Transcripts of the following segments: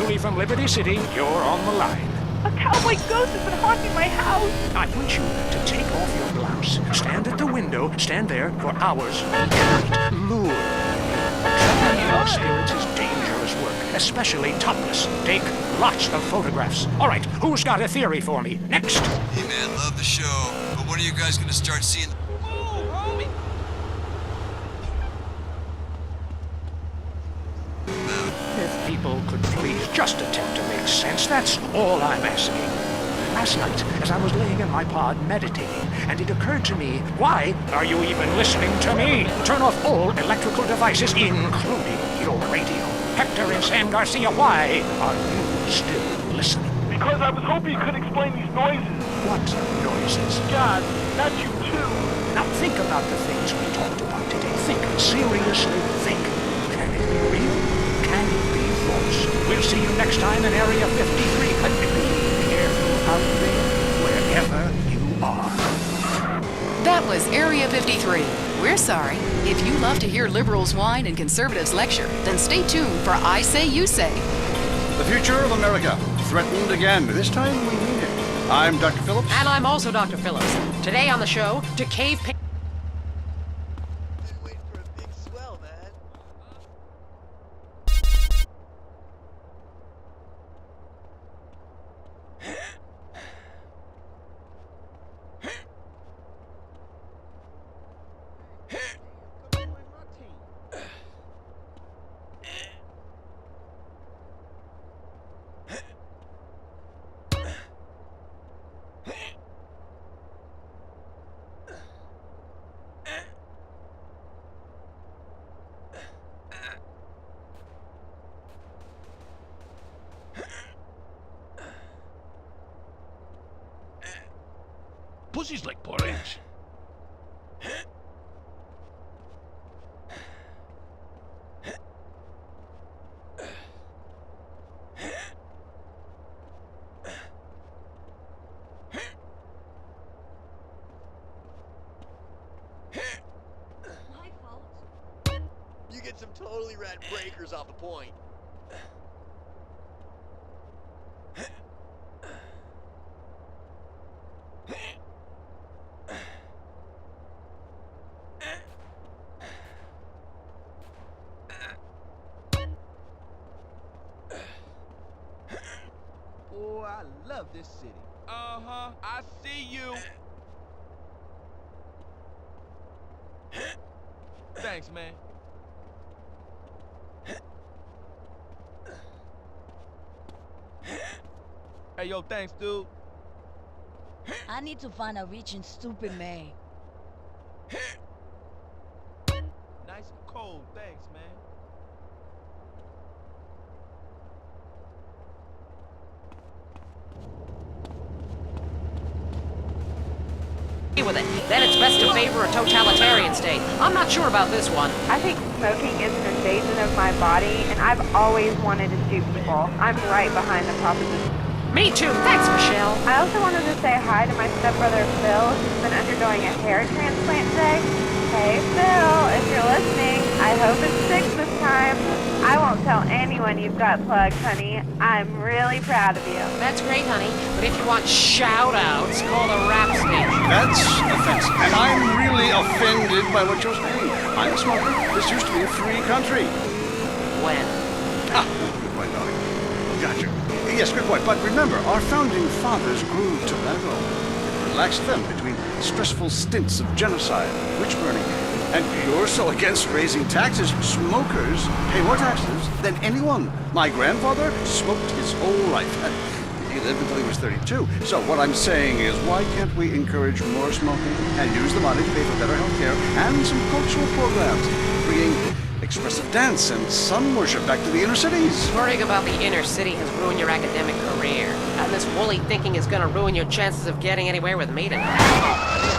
Julie from Liberty City, you're on the line. A cowboy ghost has been haunting my house. I want you to take off your blouse, stand at the window, stand there for hours, and lure. Trapping your spirits is dangerous work, especially topless. Take lots of photographs. All right, who's got a theory for me? Next. Hey man, love the show, but when are you guys gonna start seeing... If people could please just attempt to make sense, that's all I'm asking. Last night, as I was laying in my pod meditating, and it occurred to me, why are you even listening to me? Turn off all electrical devices, including your radio. Hector and San Garcia, why are you still listening? Because I was hoping you could explain these noises. What noises? God, not you too. Now think about the things we talked about today. Think, seriously think. Can it be real? Can it be false? We'll see you next time in Area 53. But be careful out there, wherever you are. That was Area 53. We're sorry. If you love to hear liberals whine and conservatives lecture, then stay tuned for I Say, You Say. The future of America, threatened again. This time we mean it. I'm Dr. Phillips. And I'm also Dr. Phillips. Today on the show, to cave... Been waiting for a big swell, man. Pussy's like porridge. My fault. You get some totally rad breakers off the point. Boy, I love this city. Uh-huh, I see you. Thanks, man. Hey, yo, thanks, dude. I need to find a reaching stupid May. Nice and cold, thanks, man. with it. Then it's best to favor a totalitarian state. I'm not sure about this one. I think smoking is an invasion of my body, and I've always wanted to shoot people. I'm right behind the proposition. Me too. Thanks, Michelle. I also wanted to say hi to my stepbrother Phil, who's been undergoing a hair transplant today. Hey Phil, if you're listening, I hope it sticks this time. I won't tell anyone you've got plugs, honey. I'm really proud of you. That's great, honey. But if you want shout-outs, call the rap station. That's offensive, and I'm really offended by what you're saying. I'm a smoker. This used to be a free country. When? Ah, good point, darling. Gotcha. Yes, good point. But remember, our founding fathers grew tobacco. It relaxed them between stressful stints of genocide, witch burning. And you're so against raising taxes. Smokers pay more taxes than anyone. My grandfather smoked his whole life. He lived until he was 32. So what I'm saying is, why can't we encourage more smoking and use the money to pay for better health care and some cultural programs, bringing expressive dance and sun worship back to the inner cities? Worrying about the inner city has ruined your academic career. And this woolly thinking is going to ruin your chances of getting anywhere with me tonight.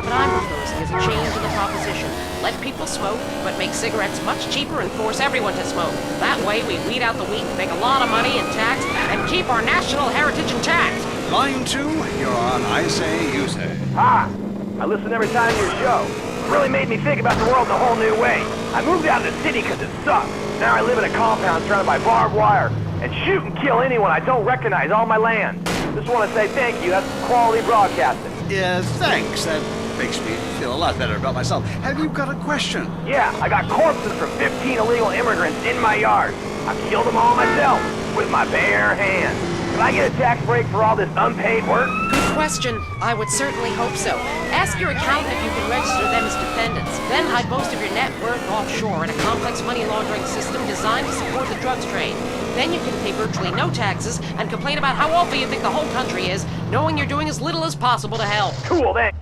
What I'm proposing is a change in the proposition. Let people smoke, but make cigarettes much cheaper and force everyone to smoke. That way we weed out the weak, make a lot of money in tax, and keep our national heritage intact. Line 2, you're on I Say, You Say. Hi! I listen every time to your show. Really made me think about the world in a whole new way. I moved out of the city because it sucked. Now I live in a compound surrounded by barbed wire and shoot and kill anyone I don't recognize on my land. Just want to say thank you. That's quality broadcasting. Yeah, thanks. That makes me feel a lot better about myself. Have you got a question? Yeah, I got corpses from 15 illegal immigrants in my yard. I killed them all myself with my bare hands. Can I get a tax break for all this unpaid work? Good question. I would certainly hope so. Ask your accountant if you can register them as dependents. Then hide most of your net worth offshore in a complex money laundering system designed to support the drugs trade. Then you can pay virtually no taxes and complain about how awful you think the whole country is, knowing you're doing as little as possible to help. Cool, thanks.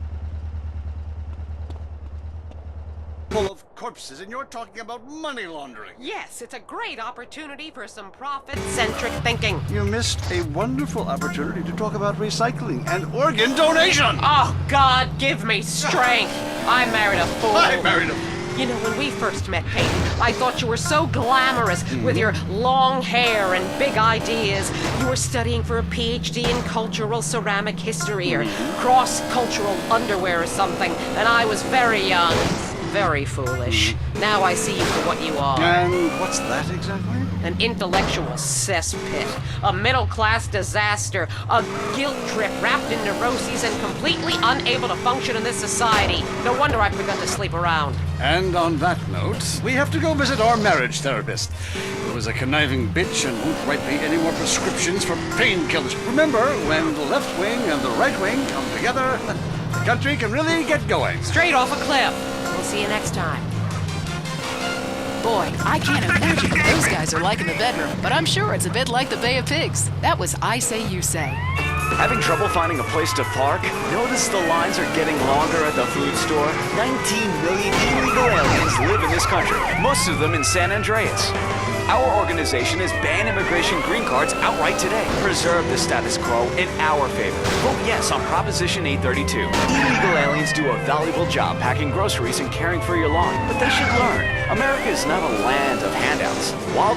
Full of corpses, and you're talking about money laundering. Yes, it's a great opportunity for some profit-centric thinking. You missed a wonderful opportunity to talk about recycling and organ donation. Oh, God, give me strength. I married a fool. I married a... You know, when we first met, Peyton, I thought you were so glamorous with your long hair and big ideas. You were studying for a PhD in cultural ceramic history or cross-cultural underwear or something, and I was very young. Very foolish. Now I see you for what you are. And what's that exactly? An intellectual cesspit, a middle-class disaster, a guilt trip wrapped in neuroses and completely unable to function in this society. No wonder I've begun to sleep around. And on that note, we have to go visit our marriage therapist, who is a conniving bitch and won't write me any more prescriptions for painkillers. Remember, when the left wing and the right wing come together, the country can really get going. Straight off a cliff. We'll see you next time. Boy, I can't imagine what those guys are like in the bedroom, but I'm sure it's a bit like the Bay of Pigs. That was I Say, You Say. Having trouble finding a place to park? Notice the lines are getting longer at the food store? 19 million illegal aliens live in this country, most of them in San Andreas. Our organization has banned immigration green cards outright today. Preserve the status quo in our favor. Vote yes on Proposition 832. Illegal aliens do a valuable job packing groceries and caring for your lawn, but they should learn. America is not a land of handouts. While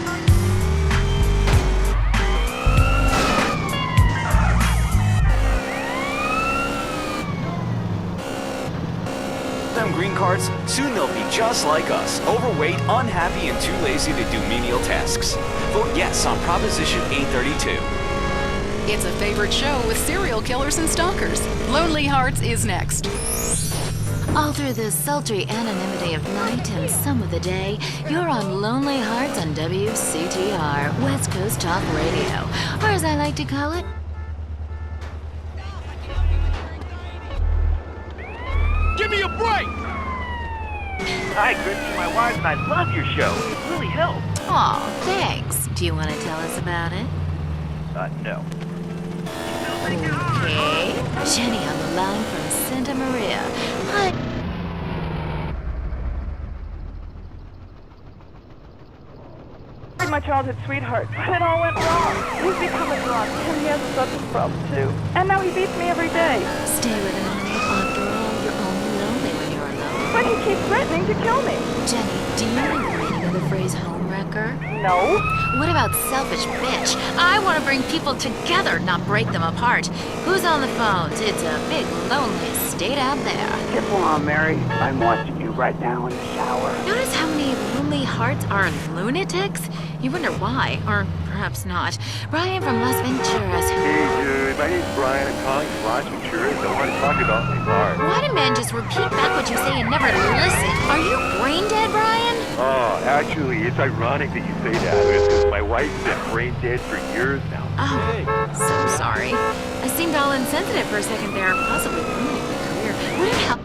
them green cards, soon they'll be just like us, overweight, unhappy, and too lazy to do menial tasks. Vote yes on Proposition 832. It's a favorite show with serial killers and stalkers. Lonely Hearts is next. All through the sultry anonymity of night and some of the day, you're on Lonely Hearts on WCTR, West Coast Talk Radio, or as I like to call it, Give me a break! Hi, couldn't see my wife, and I love your show. It really helped. aw, thanks. Do you want to tell us about it? No. Okay. Jenny on the line from Santa Maria. Hi. My childhood sweetheart, but it all went wrong. He's become a drunk, and he has a substance problem too. And now he beats me every day. Stay with him, honey. After all, you're only lonely when you're alone. But he keeps threatening to kill me. Jenny, do you know the meaning of the phrase homewrecker? No. What about selfish bitch? I want to bring people together, not break them apart. Who's on the phones? It's a big, lonely state out there. Get on, Mary. I'm watching you right now in the shower. Notice how many lonely hearts are lunatics? You wonder why, or perhaps not. Brian from Las Venturas. Hey, dude, my name's Brian. I'm calling from Las Venturas. I want to talk about my bar. Why do men just repeat back what you say and never listen? Are you brain dead, Brian? Oh, actually, it's ironic that you say that. It's because my wife's been brain dead for years now. Oh, so sorry. I seemed all insensitive for a second there, possibly ruining my career. Would it help?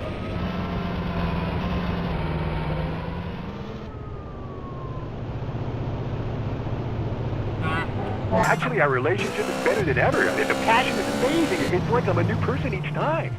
Actually, our relationship is better than ever. I mean, the passion is amazing. It's like I'm a new person each time.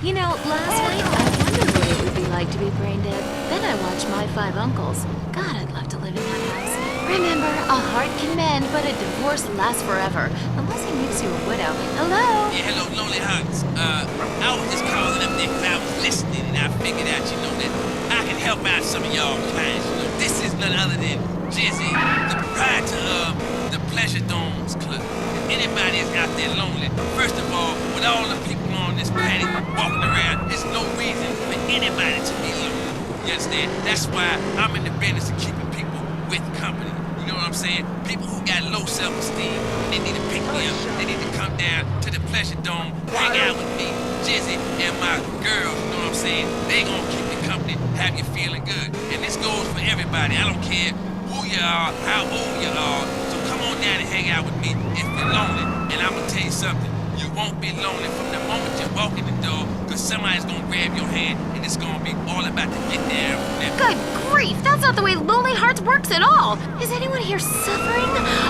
You know, last night I wondered what it would be like to be brain dead. Then I watched My Five Uncles. God, I'd love to live in that house. Remember, a heart can mend, but a divorce lasts forever. Unless he makes you a widow. Hello? Yeah, hello, Lonely Hearts. I was just calling up there because I was listening and I figured out, that I can help out some of y'all clients. This is none other than Jizzy, the proprietor of the Pleasure Domes Club. anybody is out there lonely, first of all, with all the people on this planet walking around, there's no reason for anybody to be lonely. You understand? That's why I'm in the business of keeping people with company. You know what I'm saying? People who got low self-esteem, they need to pick me up. They need to come down to the Pleasure Dome, hang out with me, Jizzy, and my girls. You know what I'm saying? They gonna keep you company, have you feeling good. And this goes for everybody. I don't care who you are, how old you are. So come on down and hang out with me if you're lonely. And I'm gonna tell you something. You won't be lonely from the moment you walk in the door, because somebody's gonna grab your hand and it's gonna be all about to get there. Good grief, that's not the way Lonely Hearts works at all. Is anyone here suffering?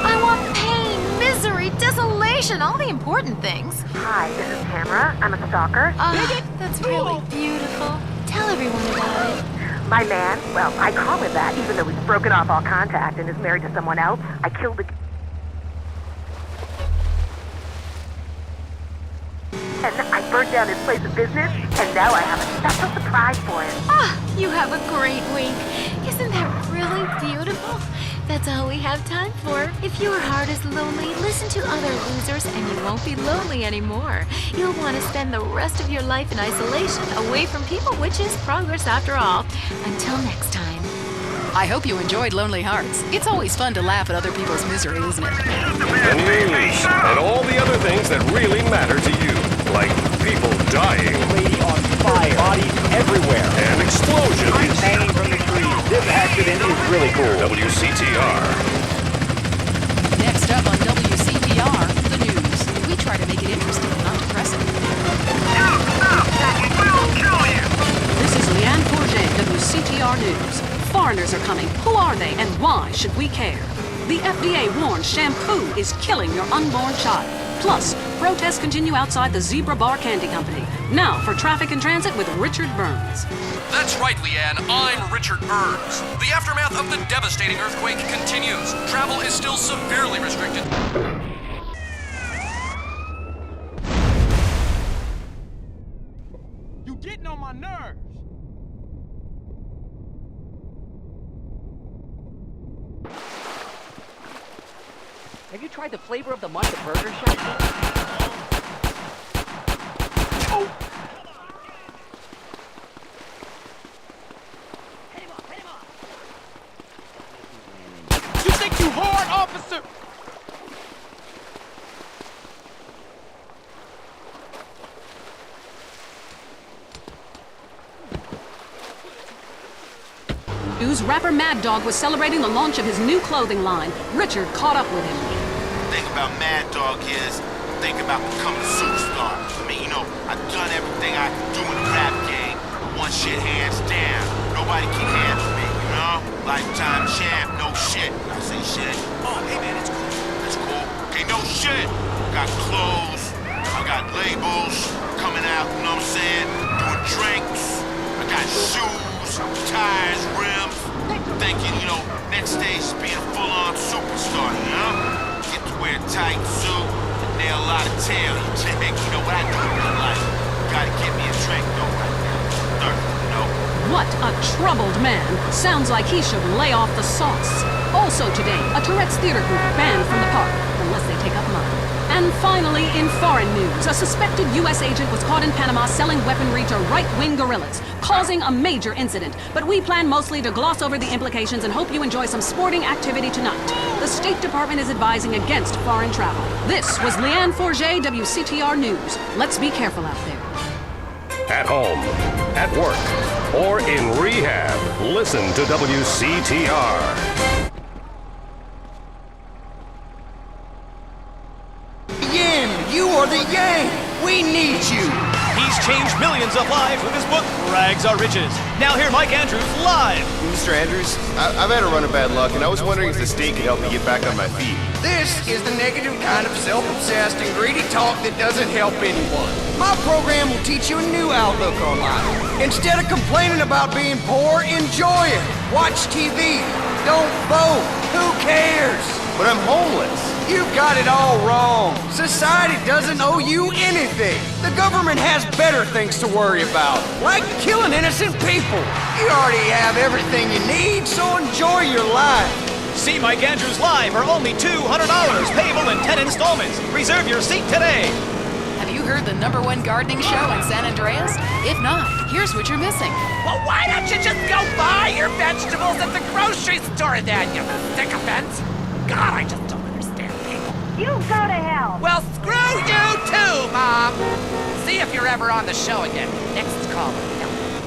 I want pain, misery, desolation, all the important things. Hi, this is Tamara. I'm a stalker. That's really beautiful. Tell everyone about it. My man, well, I call him that, even though he's broken off all contact and is married to someone else. I killed the... And I burned down his place of business, and now I have a special surprise for him. Ah, you have a great week. Isn't that really beautiful? That's all we have time for. If your heart is lonely, listen to other losers and you won't be lonely anymore. You'll want to spend the rest of your life in isolation, away from people, which is progress after all. Until next time. I hope you enjoyed Lonely Hearts. It's always fun to laugh at other people's misery, isn't it? The news and all the other things that really matter to you. Like people dying. Lady on fire. Bodies everywhere. And explosions. I'm hanging from the trees. This accident is really cool. WCTR. Next up on WCTR, the news. We try to make it interesting and not depressing. This is Leanne Forget, WCTR News. Foreigners are coming. Who are they and why should we care? The FDA warns shampoo is killing your unborn child. Plus, protests continue outside the Zebra Bar Candy Company. Now for Traffic and Transit with Richard Burns. That's right, Leanne. I'm Richard Burns. The aftermath of the devastating earthquake continues. Travel is still severely restricted. You getting on my nerves. Have you tried the flavor of the month at Burger Shop? Oh! You think you hard, officer? News rapper Mad Dog was celebrating the launch of his new clothing line. Richard caught up with him. The thing about Mad Dog is, think about becoming a superstar. I mean, you know, I've done everything I can do in the rap game. One shit hands down. Nobody can handle me, you know? Lifetime champ, no shit. I say shit. Oh, hey man, it's cool. That's cool. Okay, no shit. Got clothes. I got labels coming out, you know what I'm saying? Doing drinks. I got shoes, tires, rims. Thinking, you know, next stage is being a full-on superstar, you know? Get to wear a tight suit, nail a lot of tail, you dig? You know what I do in real life? Gotta get me a drink, though, right now. Thirsty, you know? What a troubled man. Sounds like he should lay off the sauce. Also today, a Tourette's theater group banned from the park, unless they take up mine. And finally, in foreign news, a suspected U.S. agent was caught in Panama selling weaponry to right-wing guerrillas, causing a major incident. But we plan mostly to gloss over the implications and hope you enjoy some sporting activity tonight. The State Department is advising against foreign travel. This was Leanne Forget, WCTR News. Let's be careful out there. At home, at work, or in rehab, listen to WCTR. You are the Yang! We need you! He's changed millions of lives with his book, Rags Are Riches. Now hear Mike Andrews live! Mr. Andrews, I've had a run of bad luck, and I was wondering if the state could help me get back on my feet. This is the negative kind of self-obsessed and greedy talk that doesn't help anyone. My program will teach you a new outlook on life. Instead of complaining about being poor, enjoy it. Watch TV. Don't vote. Who cares? But I'm homeless. You've got it all wrong. Society doesn't owe you anything. The government has better things to worry about, like killing innocent people. You already have everything you need, so enjoy your life. See Mike Andrews live for only $200, payable in 10 installments. Reserve your seat today. Have you heard the #1 gardening show in San Andreas? If not, here's what you're missing. Well, why don't you just go buy your vegetables at the grocery store then, you sycophant? God, I just don't understand people. You go to hell. Well, screw you too, Mom. See if you're ever on the show again. Next caller.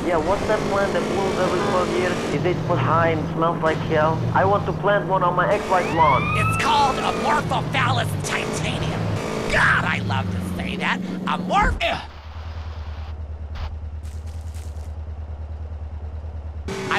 Yeah, what's that plant that blooms every 12 years? Is 8 foot high and smells like hell? I want to plant one on my ex-wife's lawn. It's called Amorphophallus titanium. God, I love to say that. I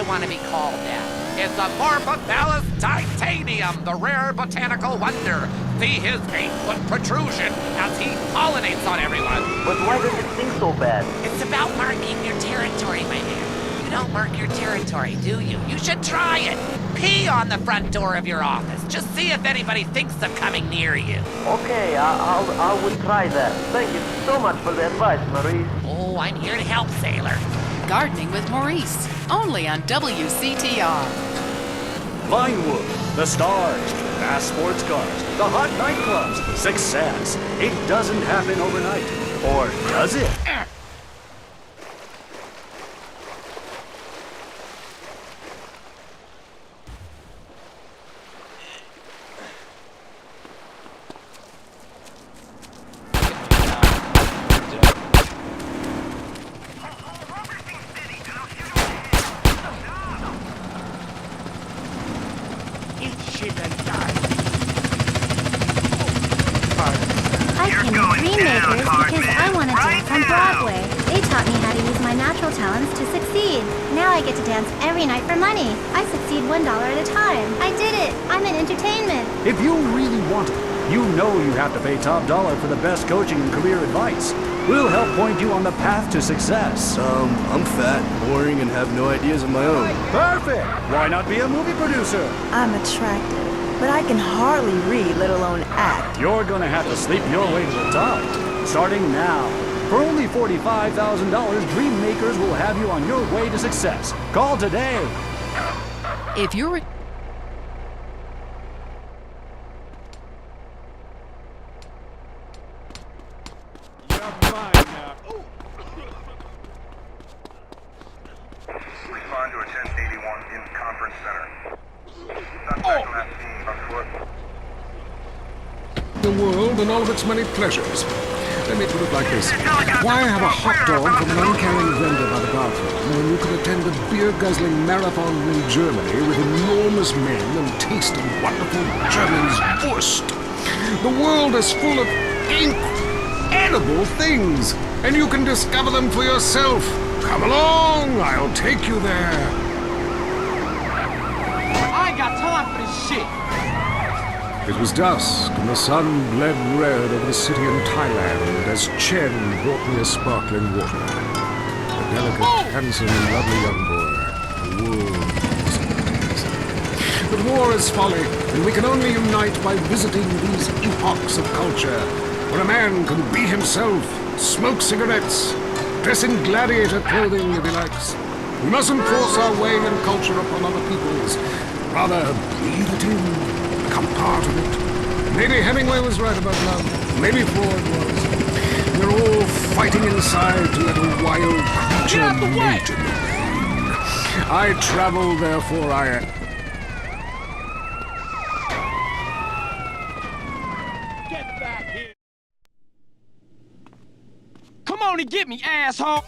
want to be called that. It's Amorphophallus titanium, the rare botanical wonder. See his 8-foot protrusion as he pollinates on everyone. But why does it sting so bad? It's about marking your territory, my man. You don't mark your territory, do you? You should try it. Pee on the front door of your office. Just see if anybody thinks of coming near you. Okay, I will try that. Thank you so much for the advice, Maurice. Oh, I'm here to help, sailor. Gardening with Maurice, only on WCTR. Vinewood, the stars, fast sports cars, the hot nightclubs, success. It doesn't happen overnight. Or does it? I came to Dreammakers because I want to dance on Broadway. They taught me how to use my natural talents to succeed. Now I get to dance every night for money. I succeed $1 at a time. I did it. I'm in entertainment. If you really want it, you know you have to pay top dollar for the best coaching and career advice. We'll help point you on the path to success. I'm fat, boring, and have no ideas of my own. Perfect! Why not be a movie producer? I'm attractive, but I can hardly read, let alone act. You're gonna have to sleep your way to the top. Starting now. For only $45,000, Dreammakers will have you on your way to success. Call today. If you're... Respond to a 1081 in conference center. Suspect on that scene on foot. The world and all of its many pleasures. Let me put it like this. Why have a hot dog from an uncaring vendor by the bathroom when you can attend a beer-guzzling marathon in Germany with enormous men and taste of wonderful German's Wurst? The world is full of incredible things, and you can discover them for yourself. Come along, I'll take you there. I ain't got time for this shit. It was dusk, and the sun bled red over the city in Thailand as Chen brought me a sparkling water. A delicate, handsome, and lovely young boy. The world was in But war is folly, and we can only unite by visiting these epochs of culture, where a man can be himself, smoke cigarettes, dress in gladiator clothing if he likes. We mustn't force our way and culture upon other people's. Rather, breathe it in. Become part of it. Maybe Hemingway was right about love. Maybe Freud was. We're all fighting inside to let a wild creature mate in the rain. I travel, therefore I... Get back here. Come on and get me, asshole.